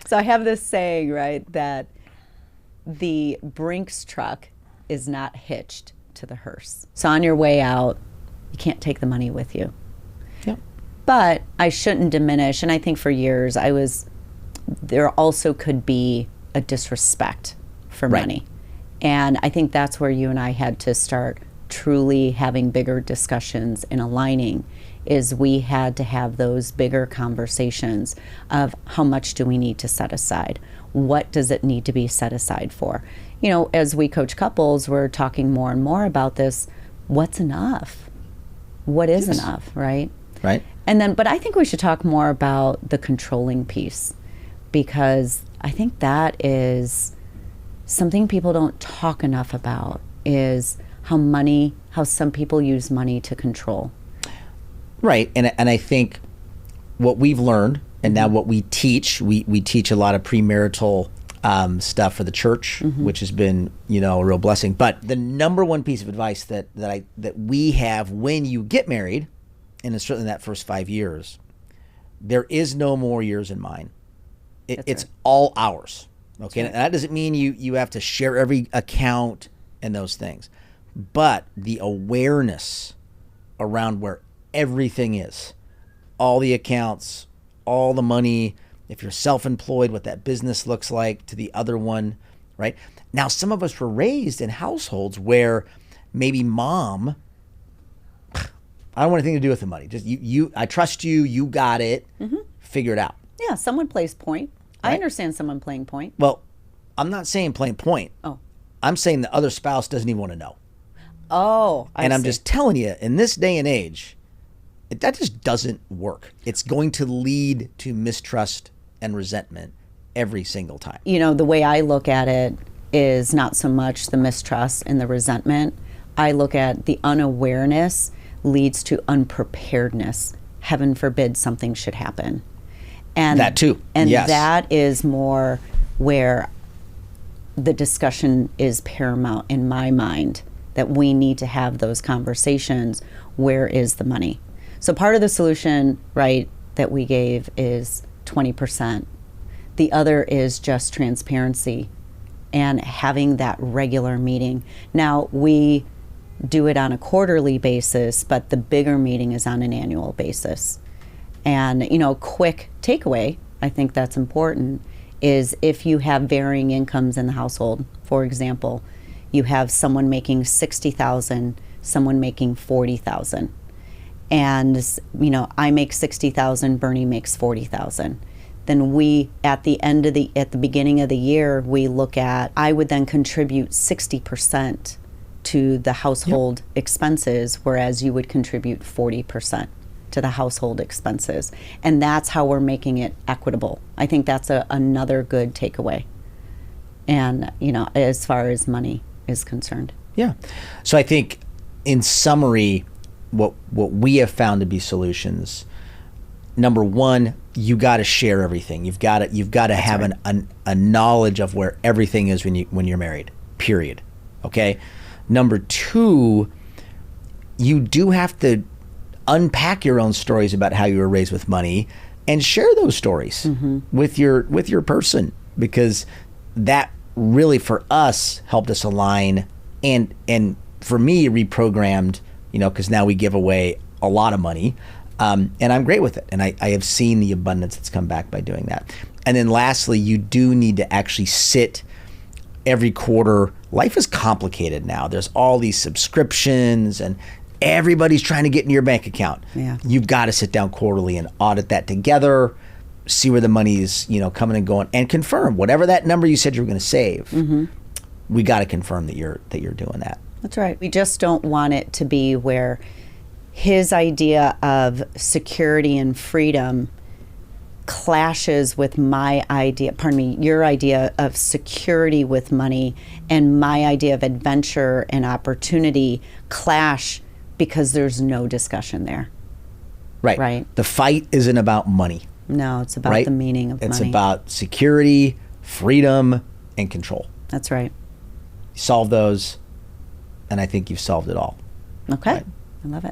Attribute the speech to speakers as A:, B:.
A: So I have this saying, right, that the Brinks truck is not hitched to the hearse. So on your way out, you can't take the money with you.
B: Yep.
A: But I shouldn't diminish, and I think for years there also could be a disrespect for
B: Right.
A: money. And I think that's where you and I had to start truly having bigger discussions and aligning, is we had to have those bigger conversations of how much do we need to set aside? What does it need to be set aside for? You know, as we coach couples, we're talking more and more about this. What's enough? What is
B: Yes.
A: enough, right?
B: Right.
A: And then, but I think we should talk more about the controlling piece, because I think that is something people don't talk enough about, is how some people use money to control.
B: Right. And I think what we've learned, and now what we teach, we teach a lot of premarital stuff for the church, which has been, a real blessing. But the number one piece of advice that we have when you get married, and it's certainly that first 5 years, there is no more yours and mine. It's
A: right.
B: all ours. Okay.
A: right.
B: And that doesn't mean you have to share every account and those things. But the awareness around where everything is, all the accounts, all the money, if you're self-employed, what that business looks like to the other one, right? Now, some of us were raised in households where maybe mom, I don't want anything to do with the money. Just I trust you, you got it, figure it out.
A: Yeah, someone plays point. I
B: Right.
A: understand someone playing point.
B: Well, I'm not saying plain point.
A: Oh.
B: I'm saying the other spouse doesn't even want to know.
A: Oh, I
B: And I'm
A: see.
B: just telling you, in this day and age, that just doesn't work. It's going to lead to mistrust and resentment every single time.
A: The way I look at it is not so much the mistrust and the resentment. I look at the unawareness leads to unpreparedness. Heaven forbid something should happen. And
B: That too.
A: And
B: Yes.
A: that is more where the discussion is paramount in my mind, that we need to have those conversations. Where is the money? So part of the solution, right, that we gave is 20%. The other is just transparency and having that regular meeting. Now, we do it on a quarterly basis, but the bigger meeting is on an annual basis. And, quick takeaway, I think that's important, is if you have varying incomes in the household, for example, you have someone making $60,000, someone making $40,000. And, I make $60,000, Bernie makes $40,000. Then we, at the beginning of the year, we look at, I would then contribute 60% to the household expenses, whereas you would contribute 40% to the household expenses. And that's how we're making it equitable. I think that's another good takeaway. And, as far as money is concerned.
B: Yeah. So I think in summary, what we have found to be solutions, number one, you got to share everything. You've got to have
A: right.
B: a knowledge of where everything is when you're married, period. Okay. Number two, you do have to unpack your own stories about how you were raised with money and share those stories with your person, because that really for us helped us align and for me reprogrammed, because now we give away a lot of money, and I'm great with it, and I have seen the abundance that's come back by doing that. And then lastly, you do need to actually sit every quarter. Life is complicated now. There's all these subscriptions and everybody's trying to get into your bank account.
A: Yeah.
B: You've got to sit down quarterly and audit that together, see where the money's, coming and going, and confirm whatever that number you said you were going to save. We got to confirm that you're doing that.
A: That's right. We just don't want it to be where his idea of security and freedom clashes with your idea of security with money, and my idea of adventure and opportunity clash because there's no discussion there.
B: Right.
A: Right.
B: The fight isn't about money.
A: No, it's about
B: right?
A: the meaning of
B: It's
A: money.
B: about security, freedom, and control.
A: That's right.
B: You solve those, and I think you've solved it all.
A: Okay.
B: Right.
A: I love it.